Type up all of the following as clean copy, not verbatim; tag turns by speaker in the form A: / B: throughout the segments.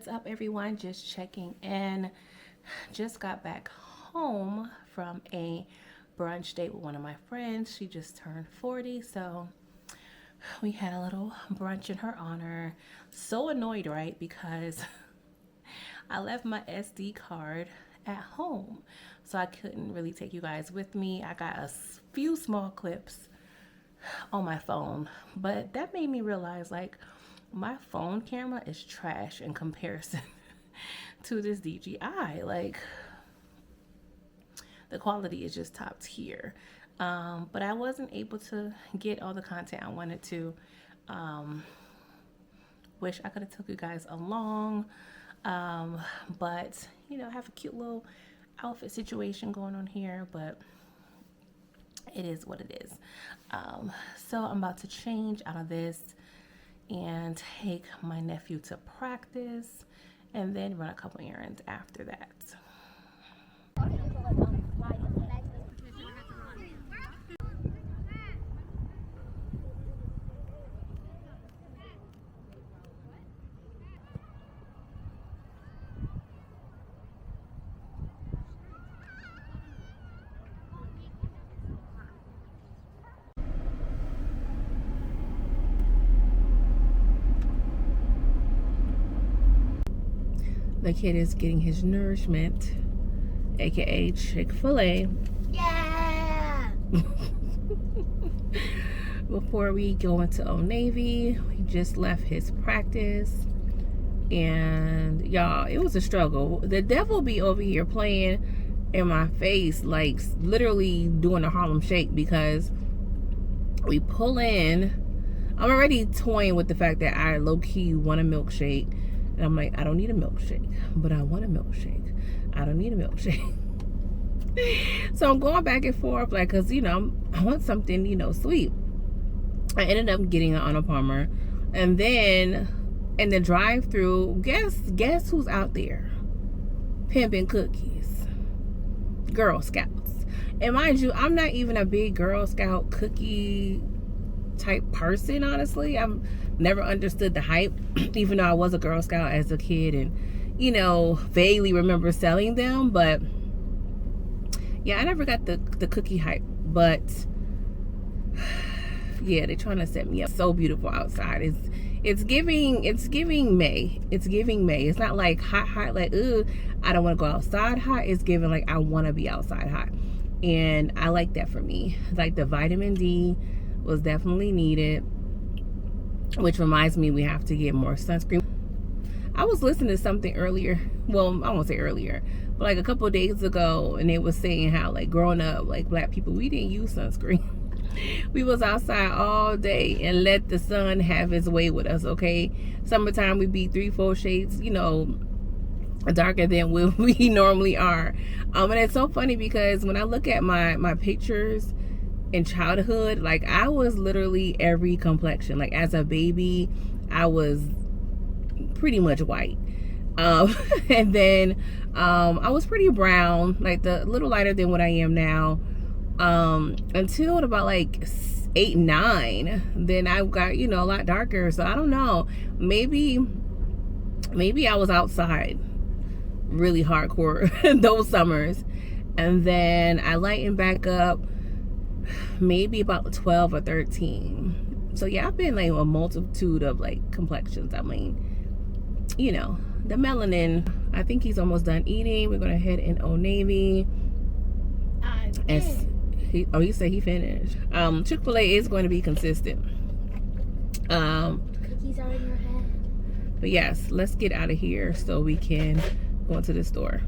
A: What's up, everyone? Just checking in. Just got back home from a brunch date with one of my friends. She just turned 40, so we had a little brunch in her honor. So annoyed, right? Because I left my SD card at home, so I couldn't really take you guys with me. I got a few small clips on my phone, but that made me realize like my phone camera is trash in comparison to this DJI. Like the quality is just top tier. But I wasn't able to get all the content I wanted to. Wish I could have took you guys along. But I have a cute little outfit situation going on here, but it is what it is. So I'm about to change out of this and take my nephew to practice and then run a couple errands after that. The kid is getting his nourishment, aka Chick-fil-A.
B: Yeah.
A: Before we go into Old Navy, we just left his practice. And y'all, it was a struggle. The devil be over here playing in my face, like literally doing a Harlem Shake, because we pull in. I'm already toying with the fact that I low-key want a milkshake. And I'm like, I don't need a milkshake, but I want a milkshake. I don't need a milkshake. So I'm going back and forth, like, because, I want something, sweet. I ended up getting an Arnold Palmer. And then in the drive-thru, guess who's out there? Pimping cookies. Girl Scouts. And mind you, I'm not even a big Girl Scout cookie type person, honestly. I'm never understood the hype, even though I was a Girl Scout as a kid and vaguely remember selling them. But yeah, I never got the cookie hype. But yeah, they're trying to set me up. So beautiful outside. It's giving May. It's giving May. It's not like hot like I don't want to go outside hot. It's giving like I want to be outside hot. And I like that for me. Like the vitamin D was definitely needed, which reminds me we have to get more sunscreen. I was listening to something earlier, well, I won't say earlier, but like a couple of days ago, and it was saying how like growing up, like black people, we didn't use sunscreen. We was outside all day and let the sun have his way with us, okay? Summertime we be 3-4 shades, darker than what we normally are. And it's so funny because when I look at my pictures in childhood, like I was literally every complexion. Like as a baby, I was pretty much white. And then I was pretty brown, like a little lighter than what I am now. Until about like 8, 9, then I got, a lot darker. So I don't know. Maybe I was outside really hardcore those summers. And then I lightened back up maybe about 12 or 13. So yeah, I've been like a multitude of like complexions. I mean, the melanin. I think he's almost done eating. We're gonna head in Old Navy. He said he finished. Chick-fil-A is going to be consistent.
B: Cookies are in your head.
A: But yes, let's get out of here so we can go into the store.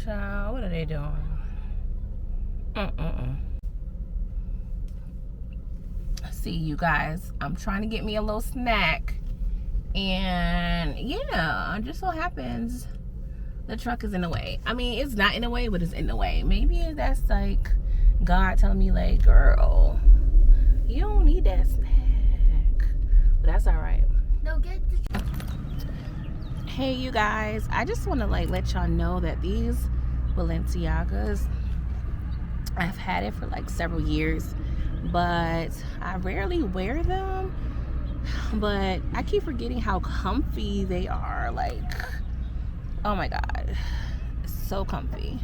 A: Child, what are they doing? See, you guys, I'm trying to get me a little snack. And yeah, it just so happens the truck is in the way. I mean, it's not in the way, but it's in the way. Maybe that's like God telling me, like, girl, you don't need that snack. But that's all right.
B: No, get the.
A: Hey, you guys, I just want to like let y'all know that these Balenciagas, I've had it for like several years, but I rarely wear them. But I keep forgetting how comfy they are. Like, oh my God, it's so comfy.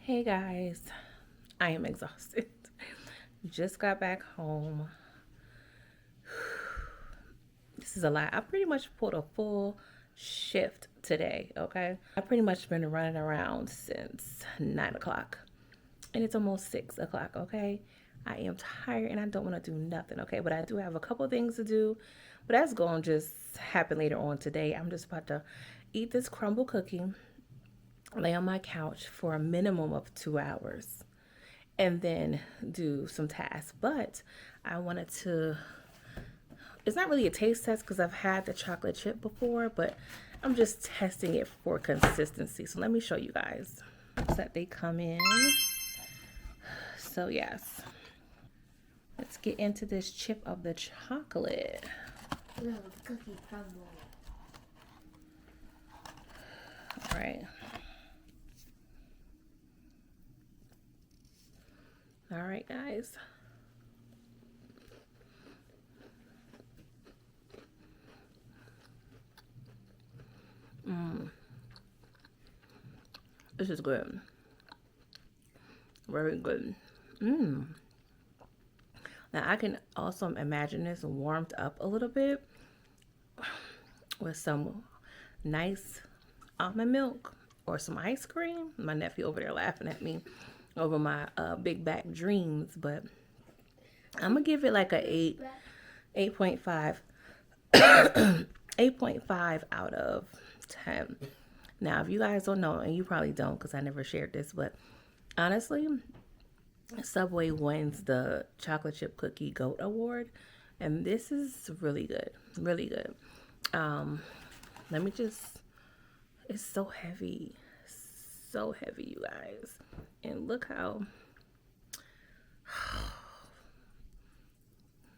A: Hey guys, I am exhausted. Just got back home. This is a lot. I pretty much pulled a full shift today, okay? I've pretty much been running around since 9 o'clock. And it's almost 6 o'clock, okay? I am tired and I don't want to do nothing, okay? But I do have a couple things to do. But that's going to just happen later on today. I'm just about to eat this crumble cookie, lay on my couch for a minimum of 2 hours, and then do some tasks. But I wanted to, it's not really a taste test because I've had the chocolate chip before, but I'm just testing it for consistency. So let me show you guys that they come in. So yes, let's get into this chip of the chocolate.
B: Little cookie crumble.
A: All right. All right, guys. This is good. Very good. Now I can also imagine this warmed up a little bit with some nice almond milk or some ice cream. My nephew over there laughing at me over my big back dreams, but I'm gonna give it like a 8.5 8.5 out of 10. Now if you guys don't know, and you probably don't because I never shared this, but honestly, Subway wins the chocolate chip cookie GOAT award, and this is really good, really good. Let me just, it's so heavy, you guys. And look how,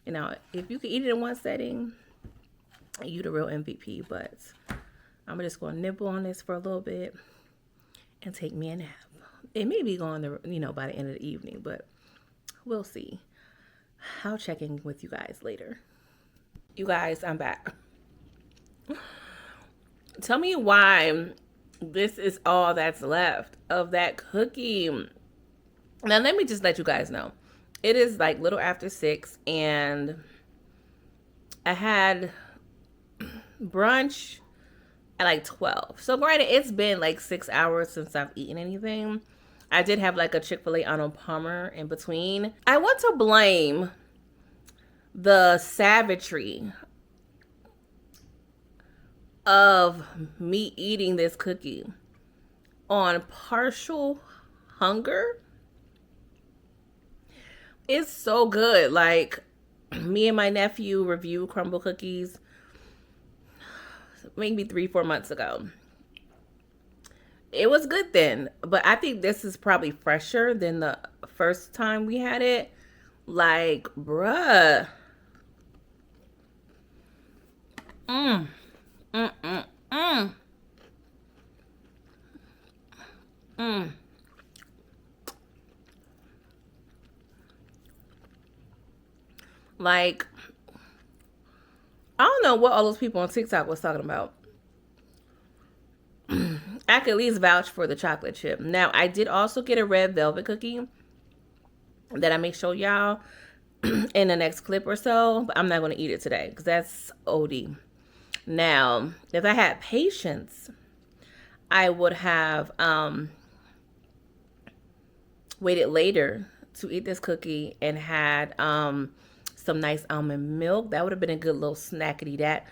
A: you know, if you can eat it in one setting, you the real MVP. But I'm just going to nibble on this for a little bit and take me a nap. It may be gone, by the end of the evening, but we'll see. I'll check in with you guys later. You guys, I'm back. Tell me why this is all that's left of that cookie. Now, let me just let you guys know. It is like little after 6, and I had brunch at like 12. So granted, it's been like 6 hours since I've eaten anything. I did have like a Chick-fil-A Arnold Palmer in between. I want to blame the savagery of me eating this cookie on partial hunger. It's so good. Like, me and my nephew reviewed crumble cookies maybe 3-4 months ago. It was good then, but I think this is probably fresher than the first time we had it. Like, bruh. Like, I don't know what all those people on TikTok was talking about. I can at least vouch for the chocolate chip. Now, I did also get a red velvet cookie that I may show y'all in the next clip or so, but I'm not going to eat it today because that's OD. Now, if I had patience, I would have waited later to eat this cookie and had some nice almond milk. That would have been a good little snackety that.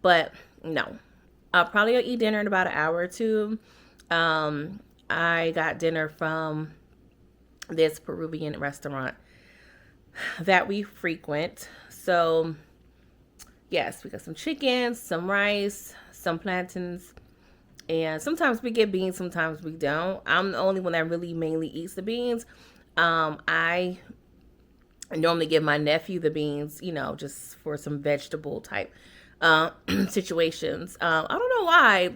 A: But no, I'll probably eat dinner in about an hour or two. I got dinner from this Peruvian restaurant that we frequent. So yes, we got some chicken, some rice, some plantains, and sometimes we get beans, sometimes we don't. I'm the only one that really mainly eats the beans. I normally give my nephew the beans, you know, just for some vegetable type situations. I don't know why.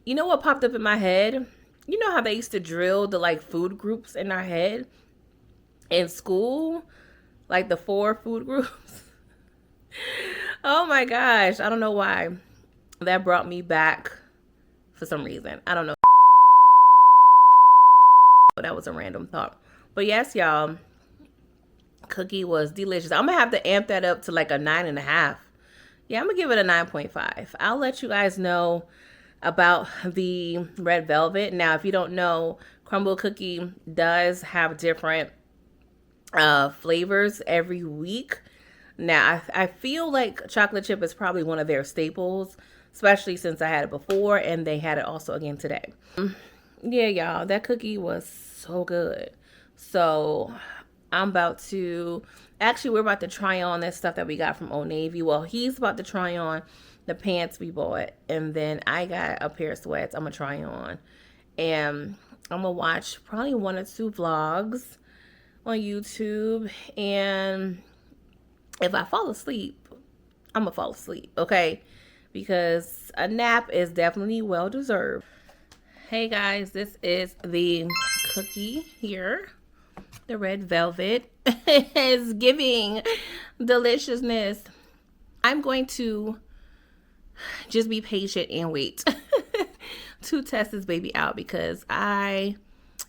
A: You know what popped up in my head? You know how they used to drill the like food groups in our head in school? Like the 4 food groups. Oh my gosh. I don't know why. That brought me back for some reason. I don't know. That was a random thought. But yes, y'all. Cookie was delicious. I'm going to have to amp that up to like a 9.5. Yeah, I'm going to give it a 9.5. I'll let you guys know about the red velvet. Now, if you don't know, Crumbl Cookie does have different flavors every week. Now, I feel like chocolate chip is probably one of their staples, especially since I had it before and they had it also again today. Yeah, y'all, that cookie was so good. So I'm about to, actually, we're about to try on this stuff that we got from Old Navy. Well, he's about to try on the pants we bought, and then I got a pair of sweats I'm gonna try on, and I'm gonna watch probably 1 or 2 vlogs on YouTube, and if I fall asleep, I'm gonna fall asleep, okay? Because a nap is definitely well deserved. Hey guys, this is the cookie here. The red velvet is giving deliciousness. I'm going to just be patient and wait to test this baby out because I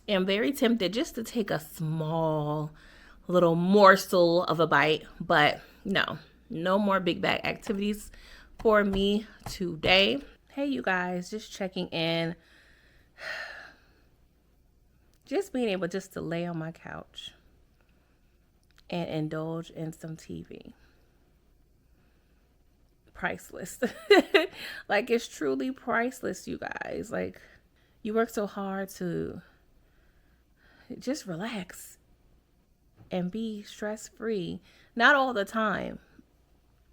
A: am very tempted just to take a small little morsel of a bite, but no more big bag activities for me today. Hey you guys, just checking in. Just being able just to lay on my couch and indulge in some TV. Priceless. Like, it's truly priceless, you guys. Like, you work so hard to just relax and be stress-free. Not all the time,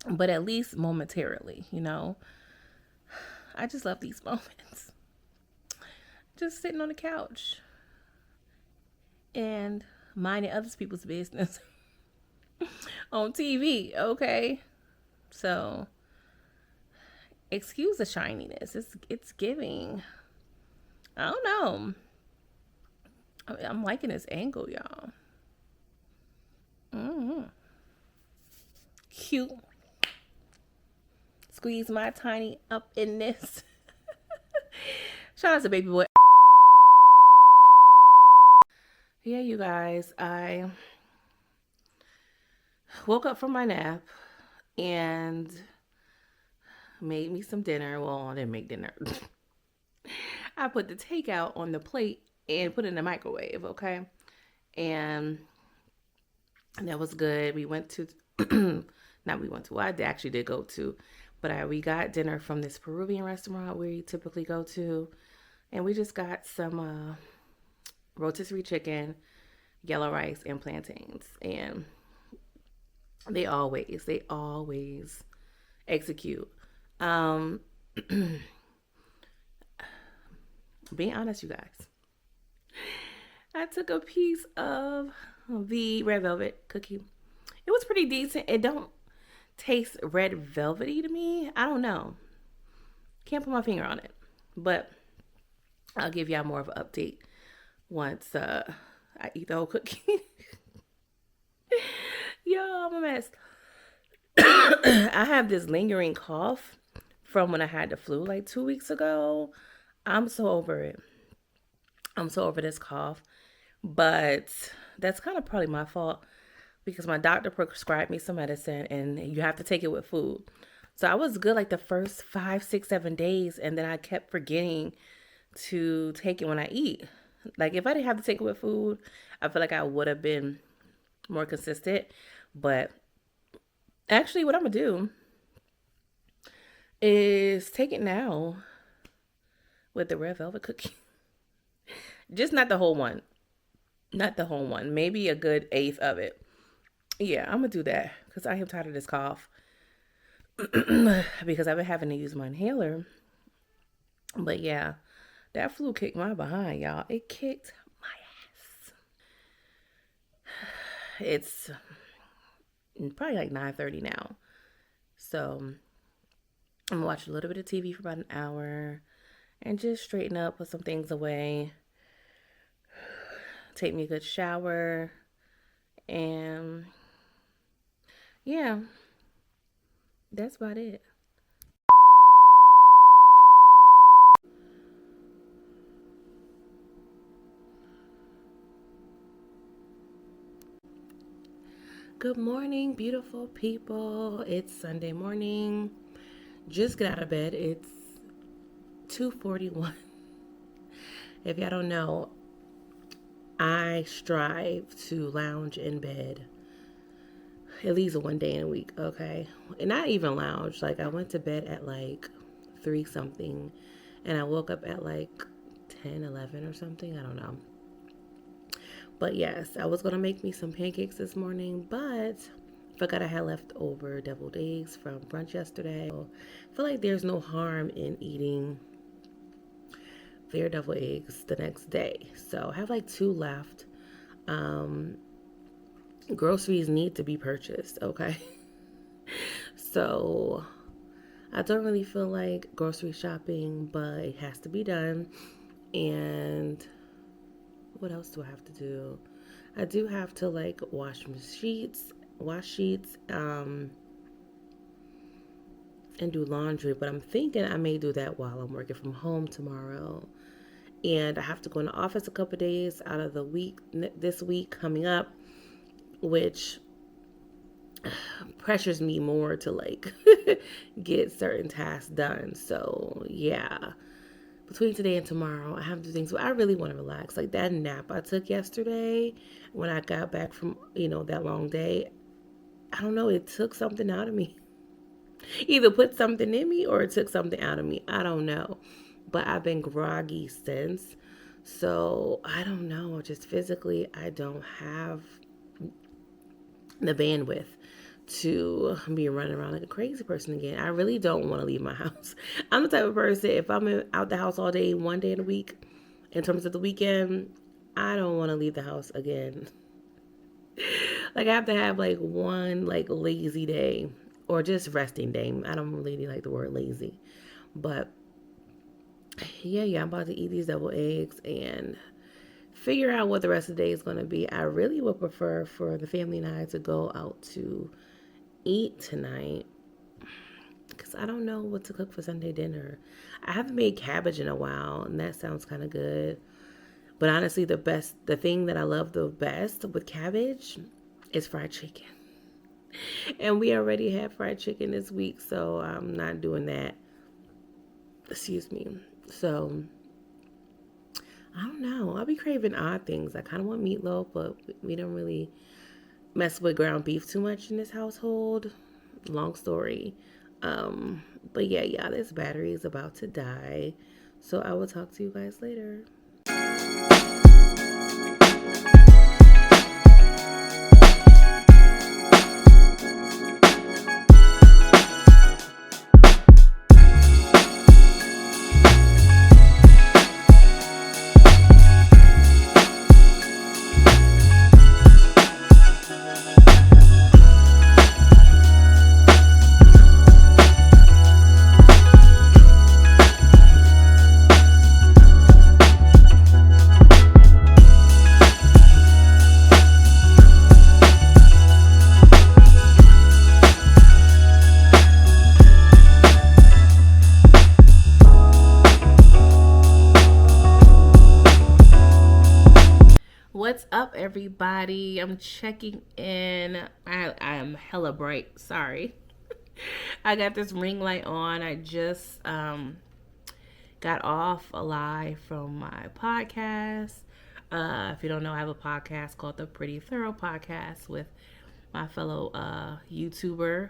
A: but at least momentarily, you know. I just love these moments. Just sitting on the couch and minding other people's business on TV, okay? So, excuse the shininess. It's giving. I don't know. I'm liking this angle, y'all. Cute. Squeeze my tiny up in this. Shout out to baby boy. Yeah, you guys, I woke up from my nap and made me some dinner. Well, I didn't make dinner. I put the takeout on the plate and put it in the microwave, okay? And that was good. We went to, I actually did go to, but we got dinner from this Peruvian restaurant we typically go to. And we just got some rotisserie chicken, yellow rice, and plantains. And they always execute. Being honest, you guys, I took a piece of the red velvet cookie. It was pretty decent. It don't taste red velvety to me. I don't know. Can't put my finger on it. But I'll give y'all more of an update once I eat the whole cookie. Yo, I'm a mess. I have this lingering cough from when I had the flu like 2 weeks ago. I'm so over it. I'm so over this cough. But that's kind of probably my fault because my doctor prescribed me some medicine and you have to take it with food. So I was good like the first 5, 6, 7 days, and then I kept forgetting to take it when I eat. Like if I didn't have to take it with food, I feel like I would have been more consistent. But actually, what I'm gonna do is take it now with the red velvet cookie. Just not the whole one. Not the whole one. Maybe a good eighth of it. Yeah, I'm gonna do that because I am tired of this cough. Because I've been having to use my inhaler. But yeah, that flu kicked my behind, y'all. It kicked my ass. It's probably like 9:30 now. So I'm gonna watch a little bit of TV for about an hour and just straighten up, put some things away, take me a good shower, and yeah, that's about it. Good morning, beautiful people. It's Sunday morning. Just get out of bed. It's 2:41. If y'all don't know, I strive to lounge in bed at least one day in a week, okay? And not even lounge. Like I went to bed at like 3 something and I woke up at like 10, 11 or something. I don't know. But yes, I was going to make me some pancakes this morning, but forgot I had leftover deviled eggs from brunch yesterday. So I feel like there's no harm in eating their deviled eggs the next day. So I have like 2 left. Groceries need to be purchased, okay? So I don't really feel like grocery shopping, but it has to be done. And what else do I have to do? I do have to like wash sheets, and do laundry, but I'm thinking I may do that while I'm working from home tomorrow. And I have to go in the office a couple days out of the week, this week coming up, which pressures me more to like get certain tasks done. So yeah, between today and tomorrow, I have to do things. But I really want to relax. Like that nap I took yesterday when I got back from, that long day, I don't know, it took something out of me. Either put something in me or it took something out of me. I don't know. But I've been groggy since. So I don't know. Just physically, I don't have the bandwidth to be running around like a crazy person again. I really don't want to leave my house. I'm the type of person, if I'm out the house all day, one day in a week, in terms of the weekend, I don't want to leave the house again. Like I have to have like one like lazy day or just resting day. I don't really like the word lazy. But yeah, I'm about to eat these double eggs and figure out what the rest of the day is going to be. I really would prefer for the family and I to go out to eat tonight because I don't know what to cook for Sunday dinner. I haven't made cabbage in a while, and that sounds kind of good. But honestly, the thing that I love the best with cabbage is fried chicken. And we already had fried chicken this week, so I'm not doing that. Excuse me. So I don't know. I'll be craving odd things. I kind of want meatloaf, but we don't really mess with ground beef too much in this household. Long story. But yeah, this battery is about to die. So I will talk to you guys later. What's up, everybody? I'm checking in. I am hella bright. Sorry. I got this ring light on. I just got off alive from my podcast. If you don't know, I have a podcast called the Pretty Thorough Podcast with my fellow YouTuber,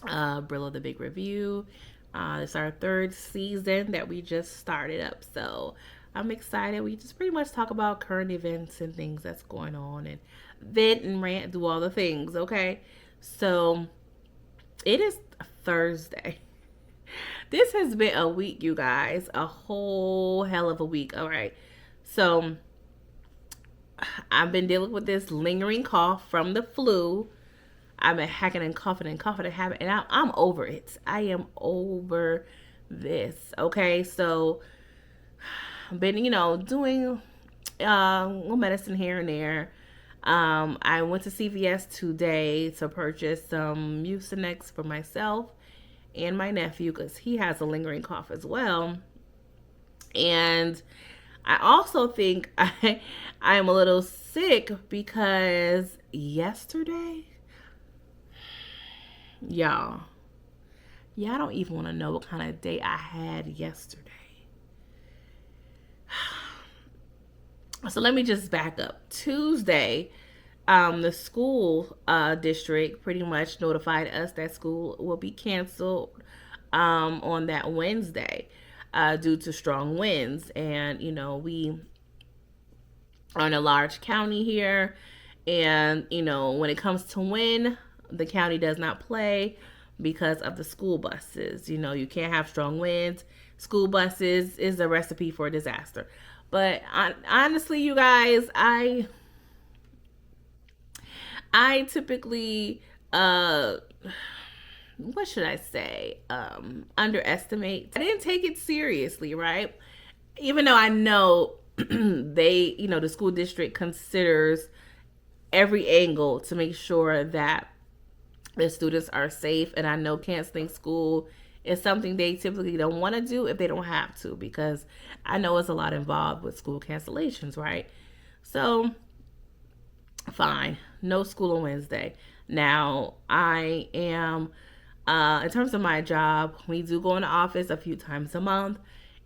A: Brilla the Big Review. It's our third season that we just started up, so I'm excited. We just pretty much talk about current events and things that's going on, and vent and rant, do all the things. Okay, so it is Thursday. This has been a week, you guys, a whole hell of a week. All right, so I've been dealing with this lingering cough from the flu. I've been hacking and coughing and having, and I'm over it. I am over this. Okay, so I've been, doing medicine here and there. I went to CVS today to purchase some Mucinex for myself and my nephew because he has a lingering cough as well. And I also think I am a little sick because yesterday, y'all don't even want to know what kind of day I had yesterday. So let me just back up. Tuesday, the school district pretty much notified us that school will be canceled on that Wednesday due to strong winds. And, we are in a large county here. And, when it comes to wind, the county does not play because of the school buses. You can't have strong winds. School buses is a recipe for disaster. But honestly, you guys, I typically, what should I say, underestimate. I didn't take it seriously, right? Even though I know they, the school district considers every angle to make sure that the students are safe. And I know canceling school is something they typically don't want to do if they don't have to, because I know it's a lot involved with school cancellations, right? So, fine. No school on Wednesday. Now, I am, in terms of my job, we do go in the office a few times a month,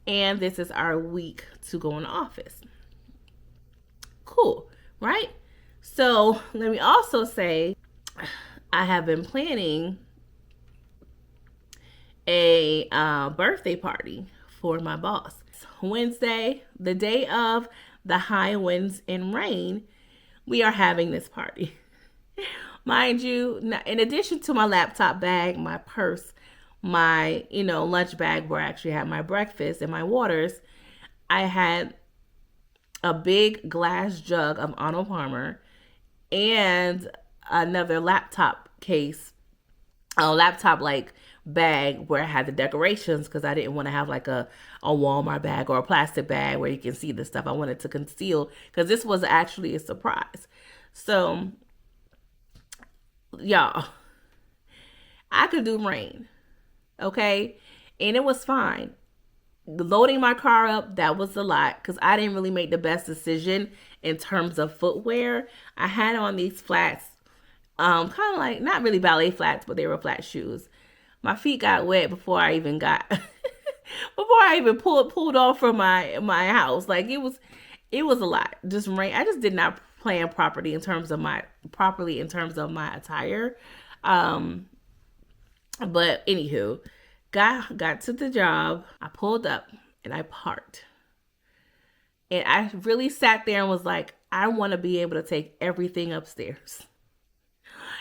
A: and this is our week to go in the office. Cool, right? So, let me also say, I have been planning a birthday party for my boss. Wednesday, the day of the high winds and rain, we are having this party. Mind you, in addition to my laptop bag, my purse, my, lunch bag where I actually had my breakfast and my waters, I had a big glass jug of Arnold Palmer and another laptop case, a laptop bag where I had the decorations because I didn't want to have a Walmart bag or a plastic bag where you can see the stuff. I wanted to conceal because this was actually a surprise. So, y'all, I could do rain, okay? And it was fine. Loading my car up, that was a lot because I didn't really make the best decision in terms of footwear. I had on these flats, kind of not really ballet flats, but they were flat shoes. My feet got wet before I even pulled off from my house. It was a lot. Just rain. I just did not plan properly in terms of my attire. But anywho, got to the job. I pulled up and I parked. And I really sat there and was like, I want to be able to take everything upstairs.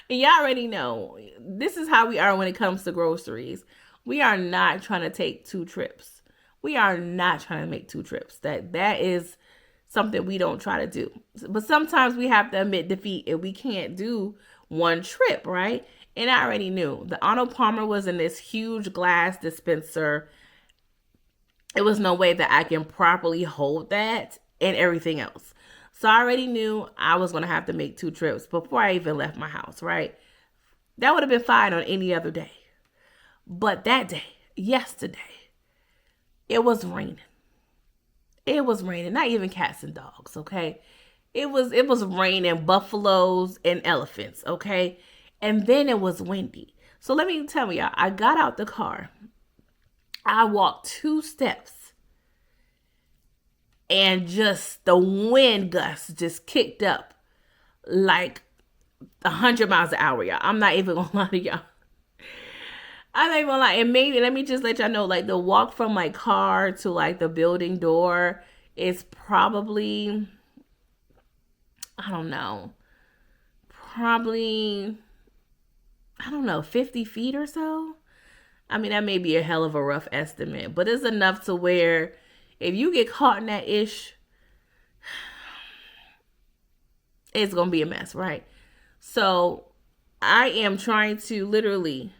A: And y'all already know, this is how we are when it comes to groceries. We are not trying to take 2 trips. We are not trying to make 2 trips. That is something we don't try to do. But sometimes we have to admit defeat and we can't do 1 trip, right? And I already knew. The Arnold Palmer was in this huge glass dispenser. It was no way that I can properly hold that and everything else. So I already knew I was going to have to make 2 trips before I even left my house, right? That would have been fine on any other day. But that day, yesterday, it was raining. It was raining, not even cats and dogs, okay? It was raining buffaloes and elephants, okay? And then it was windy. So let me tell y'all, I got out the car. I walked 2 steps and just the wind gusts just kicked up like 100 miles an hour, y'all. I'm not even gonna lie to y'all. I'm not even gonna lie. And maybe, let me just let y'all know, like the walk from my car to like the building door is probably, I don't know, 50 feet or so. I mean, that may be a hell of a rough estimate, but it's enough to where if you get caught in that ish, it's going to be a mess, right? So I am trying to literally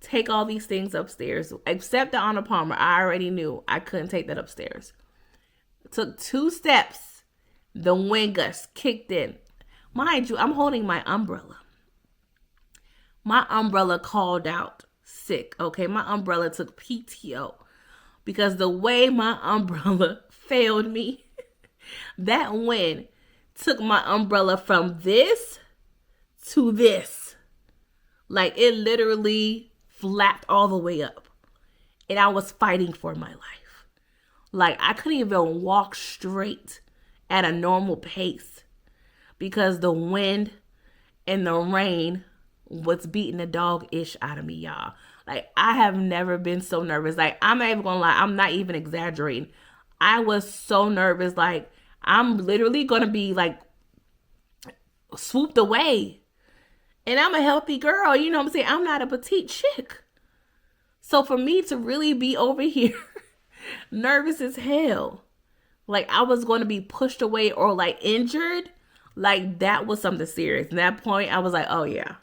A: take all these things upstairs, except the Arnold Palmer. I already knew I couldn't take that upstairs. Took 2 steps. The wind gust kicked in. Mind you, I'm holding my umbrella. My umbrella called out sick, okay? My umbrella took PTO because the way my umbrella failed me, that wind took my umbrella from this to this. Like, it literally flapped all the way up. And I was fighting for my life. Like, I couldn't even walk straight at a normal pace because the wind and the rain was beating the dog-ish out of me, y'all. Like, I have never been so nervous. Like, I'm not even gonna lie. I'm not even exaggerating. I was so nervous. Like, I'm literally gonna be, like, swooped away. And I'm a healthy girl. You know what I'm saying? I'm not a petite chick. So for me to really be over here nervous as hell, like I was going to be pushed away or like injured, like that was something serious. At that point, I was like, oh yeah.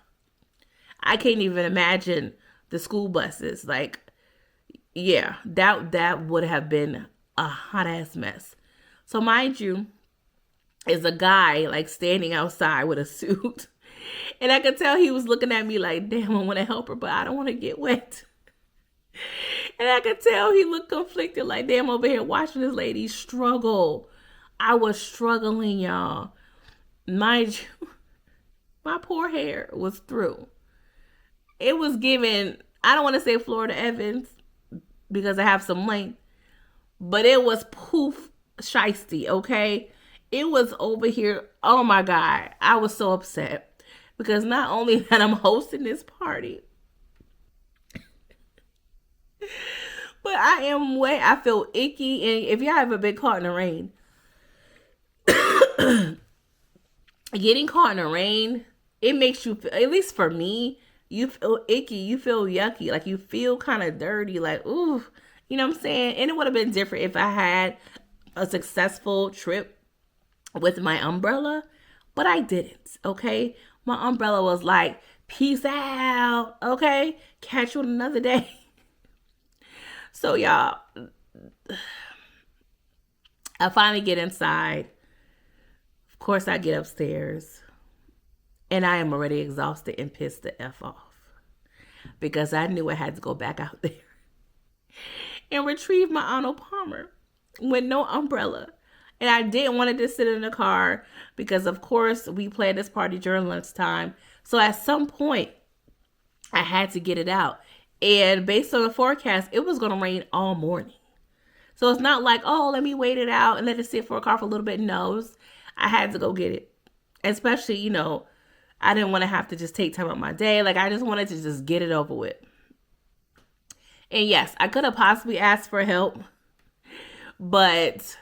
A: I can't even imagine the school buses. Like, yeah, that would have been a hot ass mess. So mind you, is a guy like standing outside with a suit. And I could tell he was looking at me like, damn, I want to help her, but I don't want to get wet. And I could tell he looked conflicted, like, damn, over here watching this lady struggle. I was struggling, y'all. Mind you, my poor hair was through. It was giving, I don't want to say Florida Evans because I have some length, but it was poof shiesty, okay? It was over here. Oh my God. I was so upset because not only that I'm hosting this party, but I am wet. I feel icky. And if y'all ever been caught in the rain, getting caught in the rain, it makes you feel, at least for me, you feel icky. You feel yucky. Like you feel kind of dirty. Like, ooh, you know what I'm saying? And it would have been different if I had a successful trip with my umbrella, but I didn't, okay? My umbrella was like, peace out, okay? Catch you another day. So, y'all, I finally get inside. Of course, I get upstairs. And I am already exhausted and pissed the F off. Because I knew I had to go back out there and retrieve my Arnold Palmer with no umbrella. And I didn't want to just sit in the car because, of course, we planned this party during lunchtime. So at some point, I had to get it out. And based on the forecast, it was going to rain all morning. So it's not like, oh, let me wait it out and let it sit for a car for a little bit. No, I had to go get it. Especially, you know, I didn't want to have to just take time out my day. Like, I just wanted to just get it over with. And yes, I could have possibly asked for help. But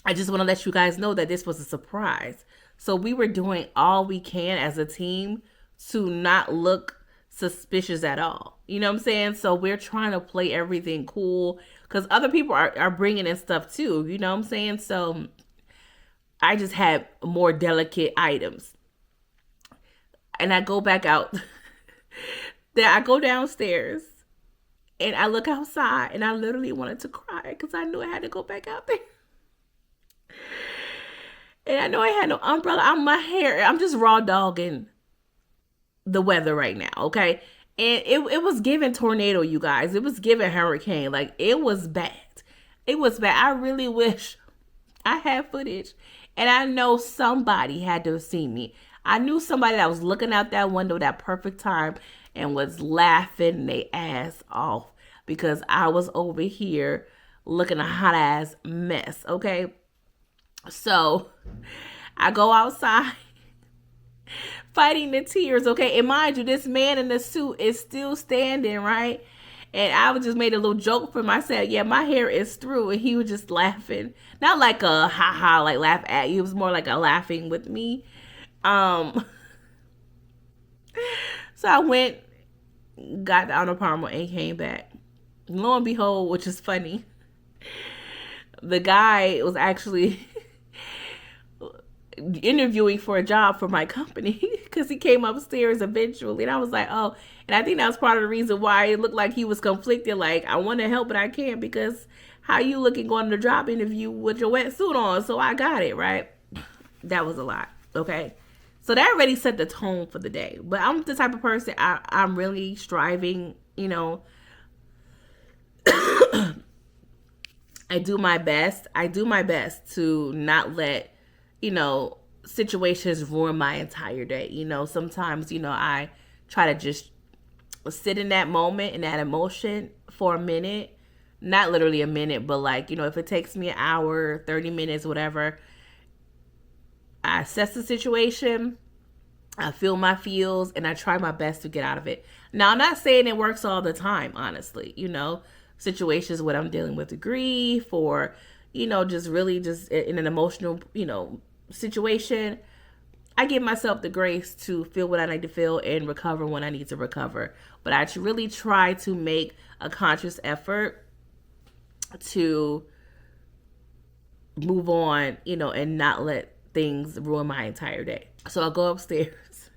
A: I just want to let you guys know that this was a surprise. So we were doing all we can as a team to not look suspicious at all. You know what I'm saying? So we're trying to play everything cool because other people are bringing in stuff too. You know what I'm saying? So I just had more delicate items. And I go back out. Then I go downstairs. And I look outside and I literally wanted to cry because I knew I had to go back out there. And I know I had no umbrella. I'm just raw dogging the weather right now, okay? And it was giving tornado, you guys. It was giving hurricane. Like, it was bad. It was bad. I really wish I had footage. And I know somebody had to have seen me. I knew somebody that was looking out that window that perfect time and was laughing their ass off because I was over here looking a hot ass mess. Okay. So I go outside fighting the tears. Okay. And mind you, this man in the suit is still standing, right? And I was just made a little joke for myself. Yeah, my hair is through. And he was just laughing. Not like a ha-ha, like laugh at you. It was more like a laughing with me. So I went, got the Arnold Palmer and came back. Lo and behold, which is funny, the guy was actually interviewing for a job for my company because he came upstairs eventually. And I was like, oh, and I think that was part of the reason why it looked like he was conflicted. Like, I want to help, but I can't because how you looking going to the job interview with your wetsuit on? So I got it, right? That was a lot, okay? So that already set the tone for the day. But I'm the type of person, I'm really striving, you know. I do my best to not let, you know, situations ruin my entire day. You know, sometimes, you know, I try to just sit in that moment, in that emotion for a minute. Not literally a minute, but like, you know, if it takes me an hour, 30 minutes, whatever, I assess the situation, I feel my feels, and I try my best to get out of it. Now, I'm not saying it works all the time, honestly. You know, situations when I'm dealing with grief or, you know, just really just in an emotional, you know, situation, I give myself the grace to feel what I need to feel and recover when I need to recover. But I really try to make a conscious effort to move on, you know, and not let things ruin my entire day. So I go upstairs,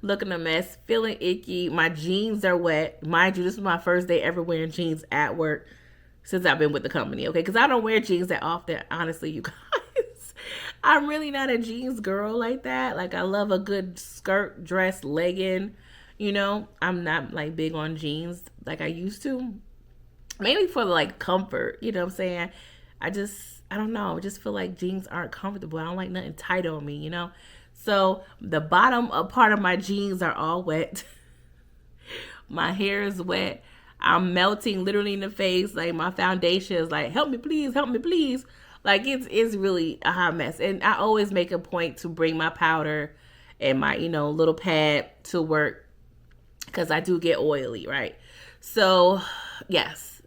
A: looking a mess, feeling icky. My jeans are wet. Mind you, this is my first day ever wearing jeans at work since I've been with the company, okay? Because I don't wear jeans that often, honestly, you guys. I'm really not a jeans girl like that. Like, I love a good skirt, dress, legging, you know? I'm not, like, big on jeans like I used to. Mainly for, like, comfort, you know what I'm saying? I don't know. I just feel like jeans aren't comfortable. I don't like nothing tight on me, you know? So the bottom part of my jeans are all wet. My hair is wet. I'm melting literally in the face. Like, my foundation is like, help me, please, help me, please. Like, it's really a hot mess. And I always make a point to bring my powder and my, you know, little pad to work because I do get oily, right? So, yes.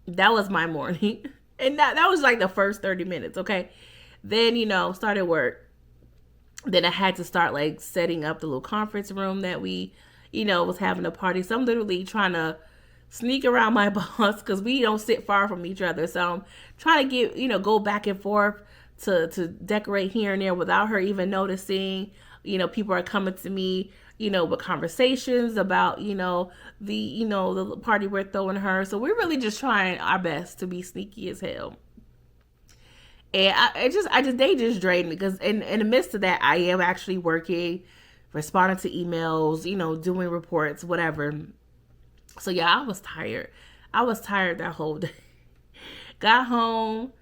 A: That was my morning. And that was like the first 30 minutes, okay? Then, you know, started work. Then I had to start like setting up the little conference room that we, you know, was having a party. So I'm literally trying to sneak around my boss because we don't sit far from each other. So I'm trying to get, you know, go back and forth to decorate here and there without her even noticing. You know, people are coming to me, you know, with conversations about, you know, the party we're throwing her. So we're really just trying our best to be sneaky as hell. And they just drained me because in the midst of that, I am actually working, responding to emails, you know, doing reports, whatever. So yeah, I was tired. That whole day. Got home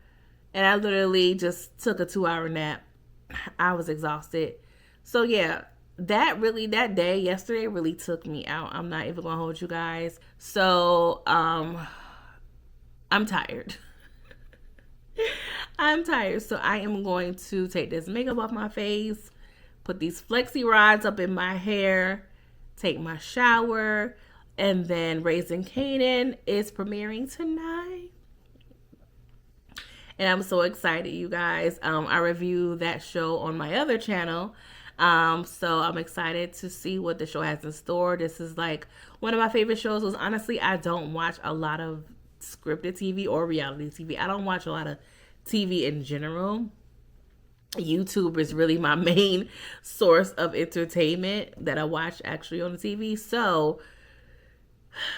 A: and I literally just took a 2-hour nap. I was exhausted. So yeah, that day yesterday really took me out. I'm not even gonna hold you guys. So I'm tired. I'm tired. So I am going to take this makeup off my face, put these flexi rods up in my hair, take my shower, and then Raising Kanan is premiering tonight. And I'm so excited, you guys. I review that show on my other channel. So I'm excited to see what the show has in store. This is like one of my favorite shows. Was honestly, I don't watch a lot of scripted TV or reality TV. I don't watch a lot of TV in general. YouTube is really my main source of entertainment that I watch actually on the TV. So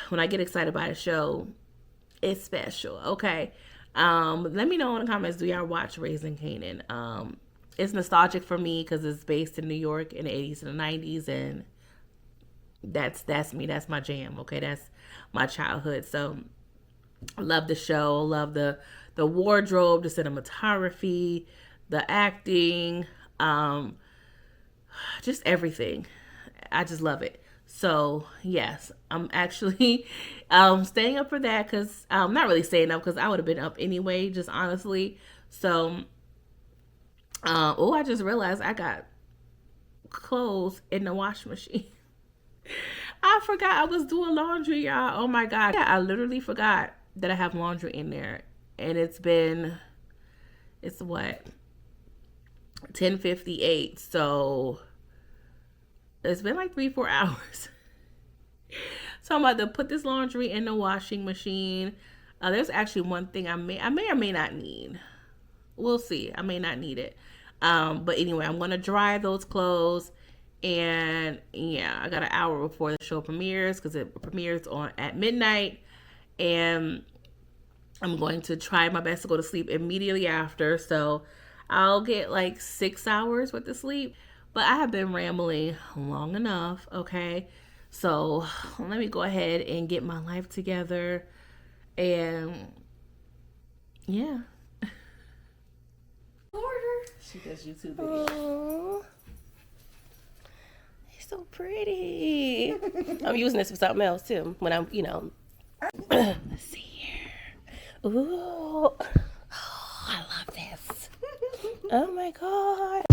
A: when I get excited by a show, it's special. Okay. Let me know in the comments, do y'all watch Raising Kanan? It's nostalgic for me because it's based in New York in the 80s and the 90s, and that's me. That's my jam. Okay, that's my childhood. So I love the show. Love the the wardrobe, the cinematography, the acting, just everything. I just love it. So yes, I'm actually staying up for that, because I'm not really staying up because I would have been up anyway, just honestly. So I just realized I got clothes in the washing machine. I forgot I was doing laundry, y'all. Oh my God. Yeah, I literally forgot that I have laundry in there. And it's what? 10:58. So it's been like 3-4 hours. So I'm about to put this laundry in the washing machine. There's actually one thing I may or may not need. We'll see. I may not need it. But anyway, I'm going to dry those clothes. And yeah, I got an hour before the show premieres, because it premieres at midnight. And I'm going to try my best to go to sleep immediately after. So I'll get like 6 hours worth of sleep. But I have been rambling long enough, okay? So let me go ahead and get my life together. And yeah. She does YouTube videos. Aww. It's so pretty. I'm using this for something else too. When I'm, let's see here. Ooh. Oh, I love this. Oh my God.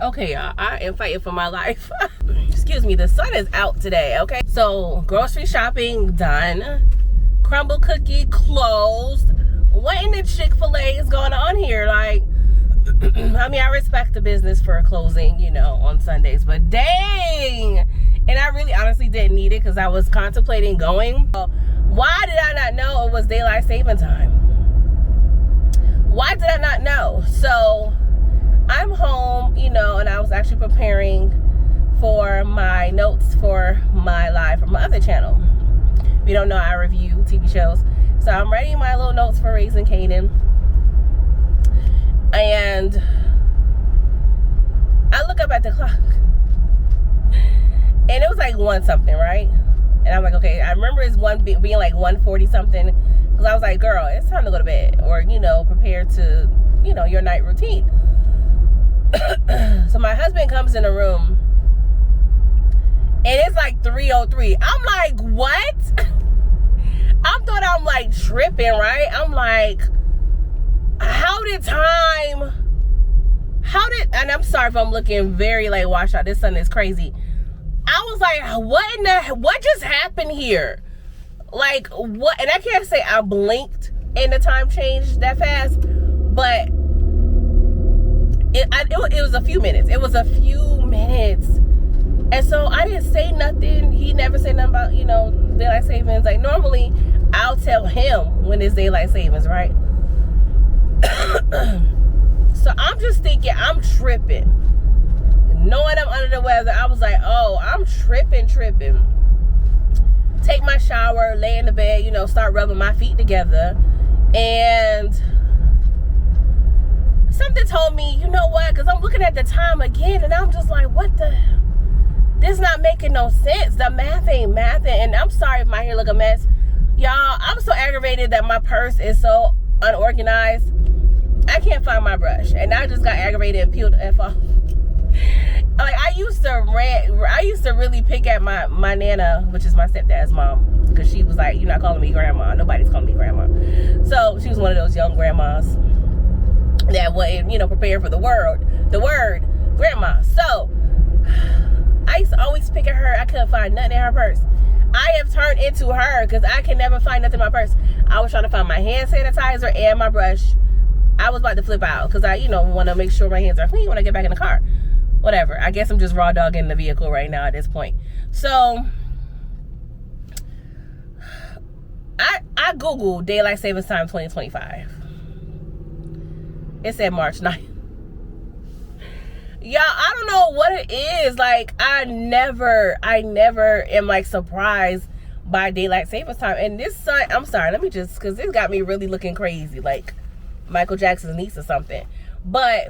A: Okay, y'all, I am fighting for my life. Excuse me, the sun is out today, okay? So, grocery shopping done. Crumble cookie closed. What in the Chick-fil-A is going on here? Like, I mean, I respect the business for closing, on Sundays, but dang! And I really honestly didn't need it, because I was contemplating going. Why did I not know it was daylight saving time? Why did I not know? So I'm home, and I was actually preparing for my notes for my live from my other channel. If you don't know, I review TV shows. So I'm writing my little notes for Raising Kanan. And I look up at the clock. And it was like 1 something, right? And I'm like, okay, I remember it's being like 1:40 something. Because I was like, girl, it's time to go to bed. Or, prepare to, your night routine. So my husband comes in the room, and it's like 3:03. I'm like, what? I thought I'm like tripping, right? I'm like, and I'm sorry if I'm looking very like washed out. This sun is crazy. I was like, what just happened here? Like, what? And I can't say I blinked and the time changed that fast, but it was a few minutes. It was a few minutes. And so I didn't say nothing. He never said nothing about, daylight savings. Like, normally, I'll tell him when it's daylight savings, right? So I'm just thinking I'm tripping. Knowing I'm under the weather, I was like, oh, I'm tripping. Take my shower, lay in the bed, start rubbing my feet together. And something told me, you know what? Because I'm looking at the time again, and I'm just like, what the? This not making no sense. The math ain't mathing. And I'm sorry if my hair look a mess. Y'all, I'm so aggravated that my purse is so unorganized. I can't find my brush. And I just got aggravated and peeled the F off. Like, I used to really pick at my Nana, which is my stepdad's mom. Because she was like, you're not calling me grandma. Nobody's calling me grandma. So she was one of those young grandmas that wasn't, prepared for the word grandma. So I used to always was picking her. I couldn't find nothing in her purse. I have turned into her because I can never find nothing in my purse. I was trying to find my hand sanitizer and my brush. I was about to flip out because I, want to make sure my hands are clean when I get back in the car. Whatever. I guess I'm just raw dogging the vehicle right now at this point. So, I Googled Daylight Savings Time 2025. It said March 9th. Y'all, I don't know what it is. Like, I never am like surprised by Daylight Savings Time. And this son, I'm sorry, let me just, because this got me really looking crazy, like Michael Jackson's niece or something. But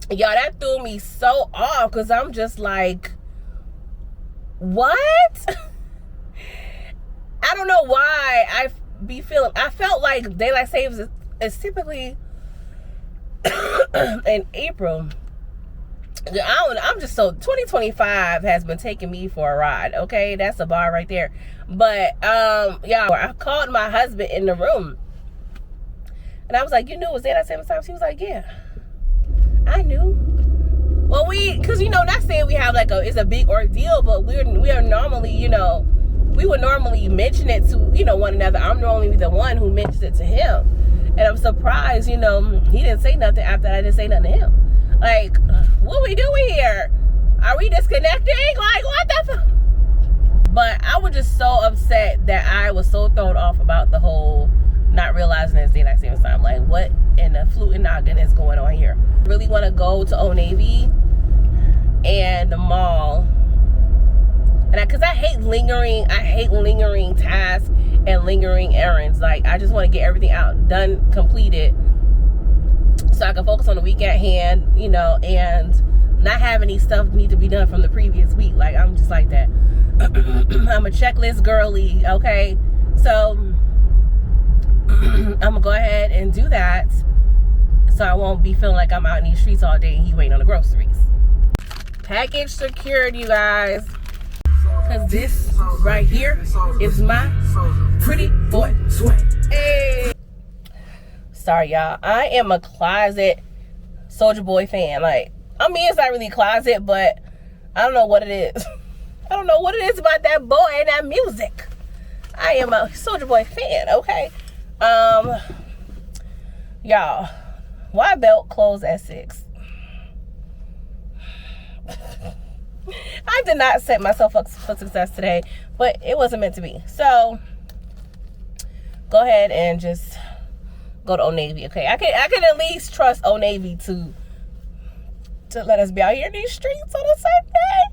A: y'all, that threw me so off because I'm just like, what? I don't know why I felt like Daylight Savings is typically in April. I'm just so 2025 has been taking me for a ride. Okay, that's a bar right there. But y'all, I called my husband in the room and I was like, it was Daylight Savings Time? He was like, yeah, I knew. Well, because not saying we have like it's a big ordeal, but we are normally, we would normally mention it to one another. I'm normally the one who mentions it to him, and I'm surprised he didn't say nothing after I didn't say nothing to him. Like, what we doing here? Are we disconnecting? Like, what the fuck? But I was just so upset that I was so thrown off about the whole not realizing it's Daylight Savings Time. Like, what in the fluid noggin is going on here? I really want to go to Old Navy and the mall. And because I hate lingering tasks and lingering errands. Like, I just want to get everything out, done, completed, so I can focus on the week at hand, and not have any stuff need to be done from the previous week. Like, I'm just like that. I'm a checklist girly, okay? So, I'm going to go ahead and do that so I won't be feeling like I'm out in these streets all day and he waiting on the groceries. Package secured, you guys. Because this right here is my pretty boy sweat. Hey! Sorry, y'all. I am a closet Soulja Boy fan. Like, I mean, it's not really closet, but I don't know what it is. I don't know what it is about that boy and that music. I am a Soulja Boy fan, okay? Y'all, why belt closed at 6? I did not set myself up for success today, but it wasn't meant to be. So, go ahead and just go to Old Navy, okay? I can at least trust Old Navy to let us be out here in these streets on a Sunday.